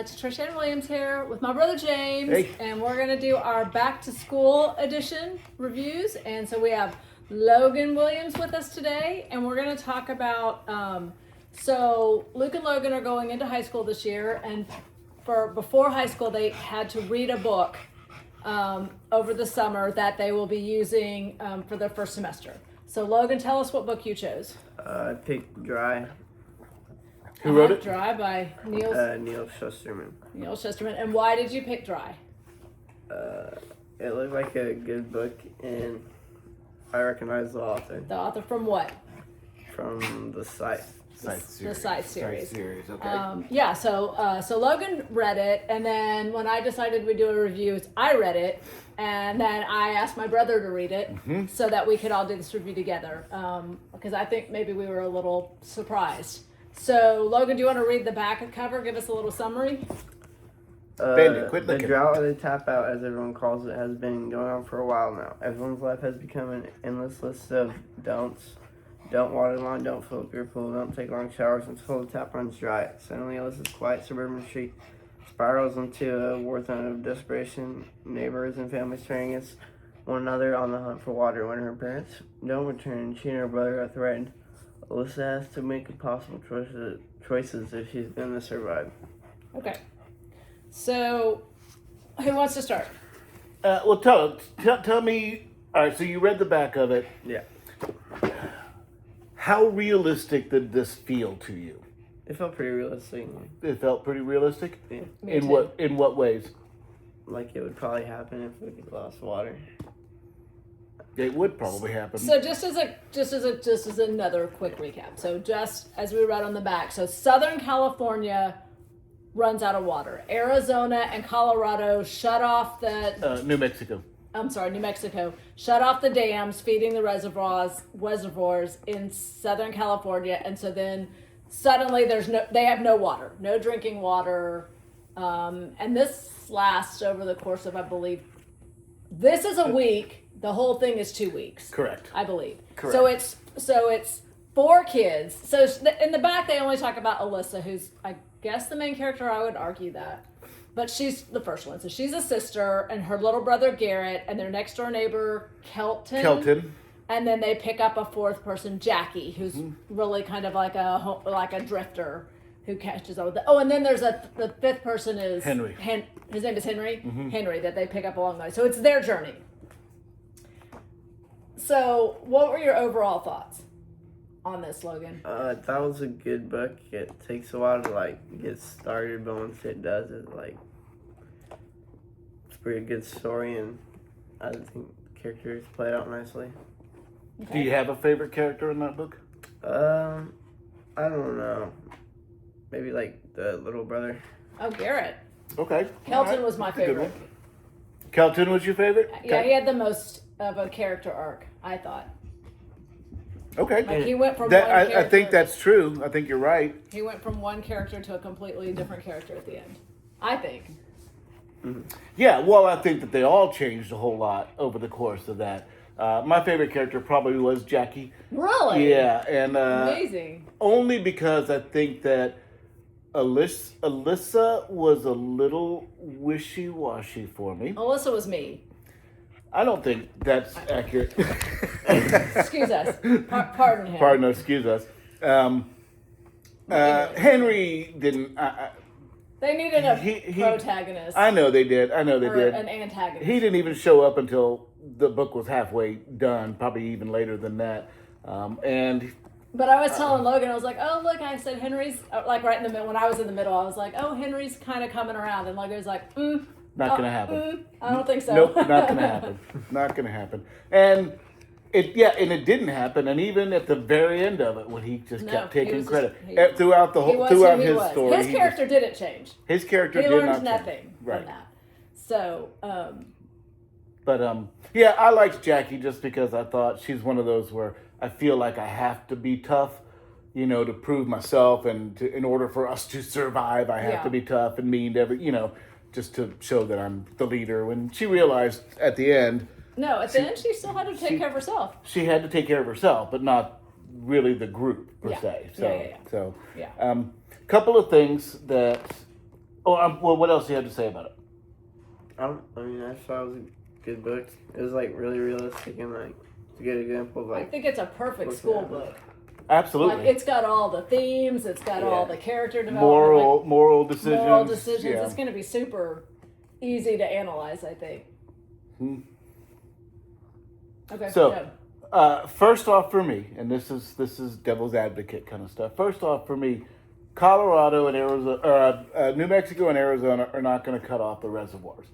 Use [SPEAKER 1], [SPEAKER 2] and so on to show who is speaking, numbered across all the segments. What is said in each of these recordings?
[SPEAKER 1] It's Trishann Williams here with my brother James,
[SPEAKER 2] Hey.
[SPEAKER 1] and we're going to do our back to school edition reviews. And so we have Logan Williams with us today, and we're going to talk about. So Luke and Logan are going into high school this year, and before high school they had to read a book over the summer that they will be using for their first semester. So Logan, tell us what book you chose.
[SPEAKER 3] I picked Dry.
[SPEAKER 2] Who wrote it?
[SPEAKER 1] Dry by Neal
[SPEAKER 3] Schusterman.
[SPEAKER 1] Neal Schusterman. And why did you pick Dry?
[SPEAKER 3] It looked like a good book, and I recognize the author
[SPEAKER 1] The author from what?
[SPEAKER 3] from the site.
[SPEAKER 1] The Scythe series.
[SPEAKER 2] Okay.
[SPEAKER 1] Yeah, so Logan read it, and then when I decided we'd do a review, I read it, and then I asked my brother to read it so that we could all do this review together, because I think maybe we were a little surprised. So, Logan, do you want to read the back cover? Give us a little summary.
[SPEAKER 2] Bandit, quit
[SPEAKER 3] The
[SPEAKER 2] looking.
[SPEAKER 3] drought or the tap out, as everyone calls it, has been going on for a while now. Everyone's life has become an endless list of don'ts. Don't water the lawn, don't fill up your pool, don't take long showers until the tap runs dry. Suddenly, Alyssa's quiet suburban street spirals into a war zone of desperation. Neighbors and families turning against one another on the hunt for water. When her parents don't return, she and her brother are threatened. Alyssa has to make impossible choices if she's going to survive.
[SPEAKER 1] Okay. So, who wants to start?
[SPEAKER 2] Well, tell me. All right, so you read the back of it.
[SPEAKER 3] Yeah.
[SPEAKER 2] How realistic did this feel to you?
[SPEAKER 3] It felt pretty realistic.
[SPEAKER 2] It felt pretty realistic.
[SPEAKER 3] Yeah.
[SPEAKER 1] Me
[SPEAKER 2] In
[SPEAKER 1] too.
[SPEAKER 2] what ways?
[SPEAKER 3] Like it would probably happen if we lost water.
[SPEAKER 2] It would probably happen.
[SPEAKER 1] So just as another quick recap. So just as we read on the back, so Southern California runs out of water. Arizona and Colorado shut off the
[SPEAKER 2] New Mexico.
[SPEAKER 1] New Mexico shut off the dams feeding the reservoirs in Southern California, and so then suddenly they have no water, no drinking water, and this lasts over the course of, I believe, this is a week. The whole thing is 2 weeks.
[SPEAKER 2] Correct.
[SPEAKER 1] I believe.
[SPEAKER 2] Correct.
[SPEAKER 1] So it's 4 kids. So in the back they only talk about Alyssa, who's I guess the main character. I would argue that, but she's the first one. So she's a sister, and her little brother Garrett, and their next door neighbor Kelton. And then they pick up a 4th person, Jackie, who's really kind of like a drifter who catches all the. Oh, and then there's the 5th person is
[SPEAKER 2] Henry.
[SPEAKER 1] His name is Henry. Henry, that they pick up along the way. So it's their journey. So, what were your overall thoughts on this, Logan?
[SPEAKER 3] That was a good book. It takes a while to get started, but once it does, it's a pretty good story, and I think the characters played out nicely.
[SPEAKER 2] Do you have a favorite character in that book?
[SPEAKER 3] I don't know. Maybe the little brother.
[SPEAKER 1] Oh, Garrett.
[SPEAKER 2] Okay.
[SPEAKER 1] Kelton
[SPEAKER 2] All right.
[SPEAKER 1] was my
[SPEAKER 2] That's a good
[SPEAKER 1] favorite.
[SPEAKER 2] one. Kelton was your favorite?
[SPEAKER 1] Yeah, he had the most of a character arc, I thought.
[SPEAKER 2] Okay.
[SPEAKER 1] Like he went from
[SPEAKER 2] That
[SPEAKER 1] one character.
[SPEAKER 2] I think that's true. I think you're right.
[SPEAKER 1] He went from one character to a completely different character at the end. I think.
[SPEAKER 2] Yeah, well, I think that they all changed a whole lot over the course of that. My favorite character probably was Jackie.
[SPEAKER 1] Really?
[SPEAKER 2] Yeah, and
[SPEAKER 1] Amazing.
[SPEAKER 2] only because I think that Alyssa was a little wishy-washy for me.
[SPEAKER 1] Alyssa was me.
[SPEAKER 2] I don't think that's accurate.
[SPEAKER 1] Excuse us. Pardon him.
[SPEAKER 2] Pardon, excuse us. Henry didn't.
[SPEAKER 1] They needed a
[SPEAKER 2] He-
[SPEAKER 1] protagonist.
[SPEAKER 2] I know they did.
[SPEAKER 1] or an antagonist.
[SPEAKER 2] He didn't even show up until the book was halfway done, probably even later than that.
[SPEAKER 1] But I was telling Logan, I was like, oh, look, I said Henry's, right in the middle, when I was in the middle, I was like, oh, Henry's kind of coming around. And Logan was like,
[SPEAKER 2] not going to happen.
[SPEAKER 1] I don't think so.
[SPEAKER 2] Nope, not going to happen. Not going to happen. And it didn't happen. And even at the very end of it, when he just kept taking credit throughout his story,
[SPEAKER 1] His character didn't change.
[SPEAKER 2] His character
[SPEAKER 1] He
[SPEAKER 2] did
[SPEAKER 1] learned
[SPEAKER 2] not
[SPEAKER 1] nothing
[SPEAKER 2] change.
[SPEAKER 1] from
[SPEAKER 2] Right.
[SPEAKER 1] that. So,
[SPEAKER 2] But yeah, I liked Jackie just because I thought she's one of those where I feel like I have to be tough, to prove myself, and in order for us to survive, I have to be tough and mean to just to show that I'm the leader. When she realized at the end,
[SPEAKER 1] no, at the end she still had to take care of herself.
[SPEAKER 2] she had to take care of herself, but not really the group per se. So,
[SPEAKER 1] Yeah.
[SPEAKER 2] couple of things that Oh, well, what else do you have to say about it?
[SPEAKER 3] I thought it was a good book. It was like really realistic and like a good example of
[SPEAKER 1] I
[SPEAKER 3] like.
[SPEAKER 1] think it's a perfect school book.
[SPEAKER 2] Absolutely.
[SPEAKER 1] Like it's got all the themes. It's got all the character development.
[SPEAKER 2] Moral decisions.
[SPEAKER 1] Moral decisions.
[SPEAKER 2] Yeah.
[SPEAKER 1] It's going to be super easy to analyze, I think. Okay.
[SPEAKER 2] So, first off for me, and this is devil's advocate kind of stuff. First off for me, Colorado and Arizona, New Mexico and Arizona are not going to cut off the reservoirs.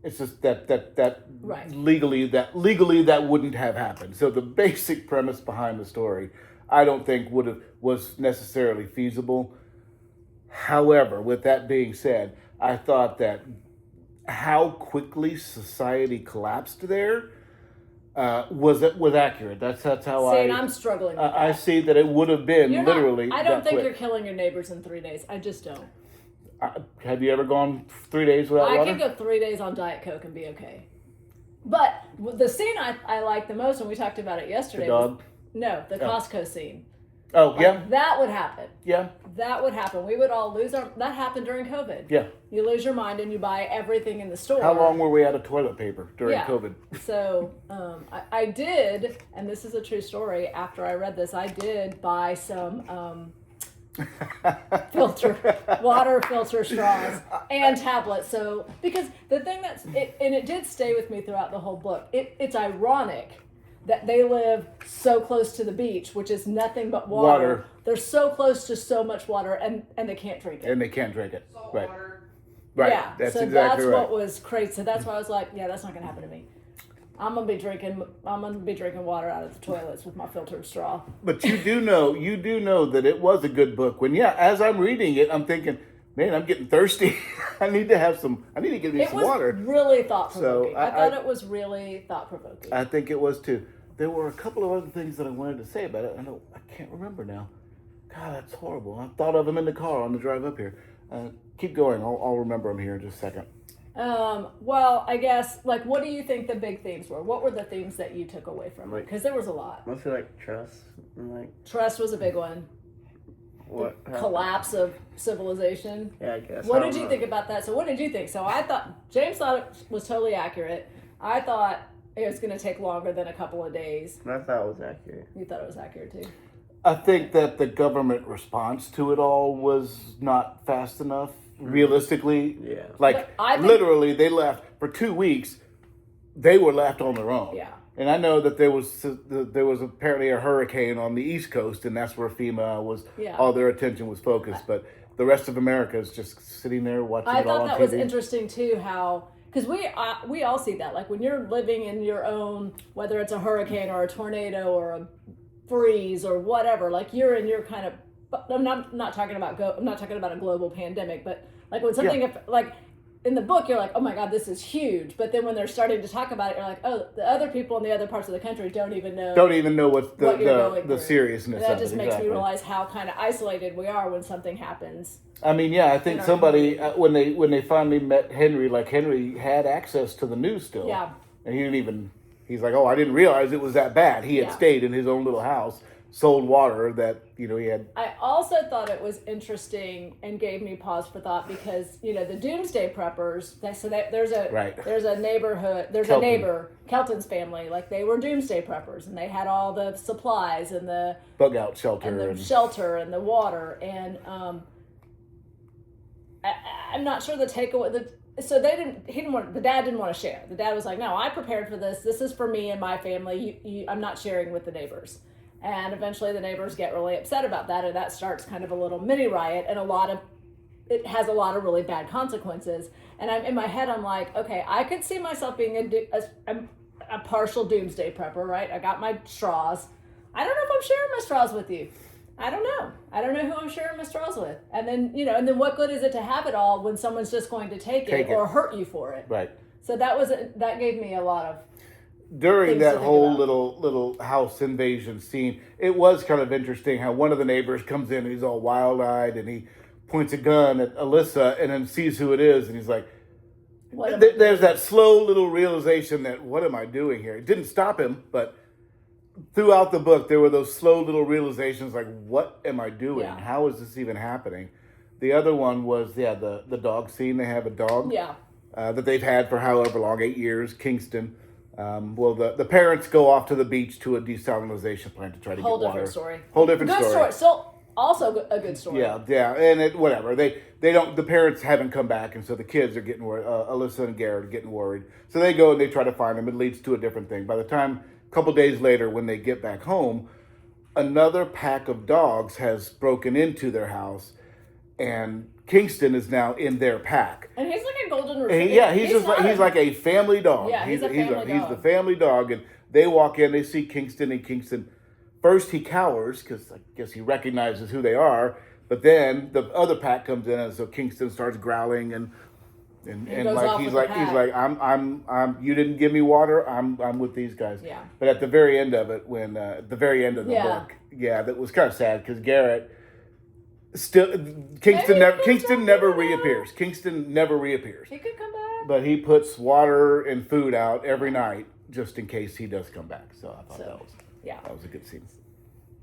[SPEAKER 2] It's just that
[SPEAKER 1] Right.
[SPEAKER 2] legally that wouldn't have happened. So the basic premise behind the story, I don't think was necessarily feasible. However, with that being said, I thought that how quickly society collapsed there was accurate. That's how
[SPEAKER 1] and I'm struggling with that.
[SPEAKER 2] I see that it would have been literally.
[SPEAKER 1] I don't think
[SPEAKER 2] quick.
[SPEAKER 1] you're killing your neighbors in 3 days. I just don't.
[SPEAKER 2] Have you ever gone 3 days without water?
[SPEAKER 1] I can go 3 days on Diet Coke and be okay. But the scene I like the most, and we talked about it yesterday.
[SPEAKER 2] The dog?
[SPEAKER 1] The Costco scene.
[SPEAKER 2] Oh, yeah?
[SPEAKER 1] That would happen.
[SPEAKER 2] Yeah.
[SPEAKER 1] That would happen. We would all lose our... That happened during COVID.
[SPEAKER 2] Yeah.
[SPEAKER 1] You lose your mind and you buy everything in the store.
[SPEAKER 2] How long were we out of toilet paper during COVID?
[SPEAKER 1] So I did, and this is a true story, after I read this, I did buy some water filter straws and tablets. So, because the thing it did stay with me throughout the whole book, it's ironic that they live so close to the beach, which is nothing but water. They're so close to so much water, and they can't drink it.
[SPEAKER 2] And they can't drink it.
[SPEAKER 4] Salt
[SPEAKER 2] right.
[SPEAKER 4] water.
[SPEAKER 2] Right.
[SPEAKER 1] Yeah.
[SPEAKER 2] That's
[SPEAKER 1] so
[SPEAKER 2] exactly
[SPEAKER 1] that's
[SPEAKER 2] right.
[SPEAKER 1] what was crazy. So that's why I was like, yeah, that's not gonna happen to me. I'm gonna be drinking water out of the toilets with my filtered straw.
[SPEAKER 2] But you do know that it was a good book. When as I'm reading it, I'm thinking, man, I'm getting thirsty. I need to get me some water.
[SPEAKER 1] It was really thought provoking.
[SPEAKER 2] So
[SPEAKER 1] I thought it was really thought provoking.
[SPEAKER 2] I think it was too. There were a couple of other things that I wanted to say about it. I can't remember now. God, that's horrible. I thought of them in the car on the drive up here. Keep going. I'll remember them here in just a second.
[SPEAKER 1] Well, I guess, like, what do you think the big themes were? What were the themes that you took away from it? Because there was a lot.
[SPEAKER 3] Mostly like trust and like.
[SPEAKER 1] Trust was a big one.
[SPEAKER 3] What?
[SPEAKER 1] Collapse of civilization.
[SPEAKER 3] Yeah, I guess.
[SPEAKER 1] What did you think about that? So what did you think? So James thought it was totally accurate. I thought it was going to take longer than a couple of days.
[SPEAKER 3] I thought it was accurate.
[SPEAKER 1] You thought it was accurate too?
[SPEAKER 2] I think that the government response to it all was not fast enough. Realistically,
[SPEAKER 3] Yeah.
[SPEAKER 2] like literally, they left for 2 weeks. They were left on their own.
[SPEAKER 1] Yeah.
[SPEAKER 2] And I know that there was apparently a hurricane on the East Coast, and that's where FEMA was.
[SPEAKER 1] Yeah.
[SPEAKER 2] All their attention was focused, but the rest of America is just sitting there watching
[SPEAKER 1] I
[SPEAKER 2] it all
[SPEAKER 1] thought
[SPEAKER 2] on
[SPEAKER 1] that
[SPEAKER 2] TV.
[SPEAKER 1] was interesting too, how, because we all see that, like when you're living in your own, whether it's a hurricane or a tornado or a freeze or whatever, like you're in your kind of, I'm not talking about a global pandemic, but like when something like in the book, you're like, oh my God, this is huge. But then when they're starting to talk about it, you're like, oh, the other people in the other parts of the country don't even know
[SPEAKER 2] what the seriousness
[SPEAKER 1] that
[SPEAKER 2] of it.
[SPEAKER 1] just makes me realize how kind of isolated we are when something happens.
[SPEAKER 2] I mean, yeah, I think somebody when they finally met Henry, like Henry had access to the news still.
[SPEAKER 1] Yeah.
[SPEAKER 2] And he's like, oh, I didn't realize it was that bad. He had stayed in his own little house, sold water that, he had.
[SPEAKER 1] I also thought it was interesting and gave me pause for thought because, the doomsday preppers, there's a neighbor, Kelton's family, like they were doomsday preppers and they had all the supplies and the
[SPEAKER 2] bug out shelter.
[SPEAKER 1] And the shelter and the water. And I'm not sure the takeaway, so the dad didn't want to share. The dad was like, no, I prepared for this. This is for me and my family. I'm not sharing with the neighbors. And eventually the neighbors get really upset about that, and that starts kind of a little mini riot, and it has a lot of really bad consequences. And in my head, I'm like, okay, I could see myself being a partial doomsday prepper, right? I got my straws. I don't know if I'm sharing my straws with you. I don't know who I'm sharing my straws with. And then, what good is it to have it all when someone's just going to take it or hurt you for it?
[SPEAKER 2] Right.
[SPEAKER 1] So that gave me a lot of.
[SPEAKER 2] During that whole little house invasion scene, it was kind of interesting how one of the neighbors comes in and he's all wild-eyed and he points a gun at Alyssa and then sees who it is and he's like, there's that slow little realization that, what am I doing here? It didn't stop him, but throughout the book, there were those slow little realizations like, what am I doing?
[SPEAKER 1] Yeah.
[SPEAKER 2] How is this even happening? The other one was the dog scene. They have a dog that they've had for however long, 8 years, Kingston. Well, the parents go off to the beach to a desalinization plant to try to get water.
[SPEAKER 1] Different story.
[SPEAKER 2] Whole different
[SPEAKER 1] good
[SPEAKER 2] story.
[SPEAKER 1] Still, also a good story.
[SPEAKER 2] Yeah, and whatever. They don't. The parents haven't come back, and so the kids are getting worried. Alyssa and Jarrod are getting worried. So they go and they try to find them. It leads to a different thing. By the time, a couple days later, when they get back home, another pack of dogs has broken into their house, and Kingston is now in their pack.
[SPEAKER 1] And he's like a golden retriever.
[SPEAKER 2] Yeah, he's like a family dog.
[SPEAKER 1] Yeah, he's a family dog.
[SPEAKER 2] He's the family dog, and they walk in, they see Kingston, and Kingston, first he cowers because I guess he recognizes who they are, but then the other pack comes in, and so Kingston starts growling and like he's like I'm you didn't give me water, I'm with these guys.
[SPEAKER 1] Yeah.
[SPEAKER 2] But at the very end of it, when the very end of the book, that was kind of sad because Garrett. Kingston never reappears. Kingston never reappears.
[SPEAKER 1] He could come back.
[SPEAKER 2] But he puts water and food out every night just in case he does come back. So I thought that was a good scene.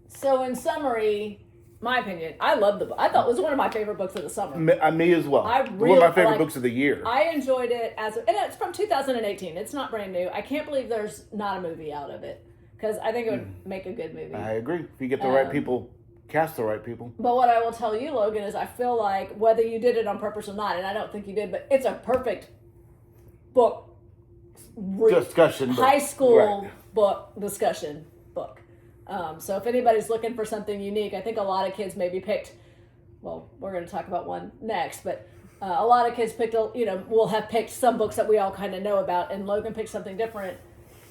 [SPEAKER 1] So in summary, my opinion, I loved the book. I thought it was one of my favorite books of the summer.
[SPEAKER 2] Me as well. One of my favorite books of the year.
[SPEAKER 1] I enjoyed it and it's from 2018. It's not brand new. I can't believe there's not a movie out of it because I think it would make a good movie.
[SPEAKER 2] I agree. If you get the right people. Cast the right people.
[SPEAKER 1] But what I will tell you, Logan, is I feel like whether you did it on purpose or not, and I don't think you did, but it's a perfect book
[SPEAKER 2] discussion book.
[SPEAKER 1] High school book discussion book. So if anybody's looking for something unique, I think a lot of kids maybe picked, well, we're going to talk about one next, but a lot of kids picked, will have picked some books that we all kind of know about, and Logan picked something different,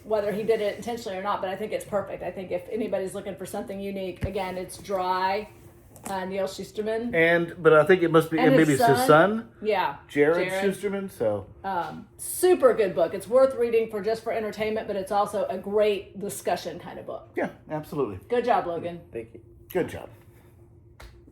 [SPEAKER 1] whether he did it intentionally or not, but I think it's perfect. I think if anybody's looking for something unique, again, it's Dry, Neal Schusterman.
[SPEAKER 2] But I think it must be, and maybe it's his son.
[SPEAKER 1] Yeah.
[SPEAKER 2] Jarrod Schusterman, so.
[SPEAKER 1] Super good book. It's worth reading just for entertainment, but it's also a great discussion kind of book.
[SPEAKER 2] Yeah, absolutely.
[SPEAKER 1] Good job, Logan.
[SPEAKER 3] Thank you.
[SPEAKER 2] Good job.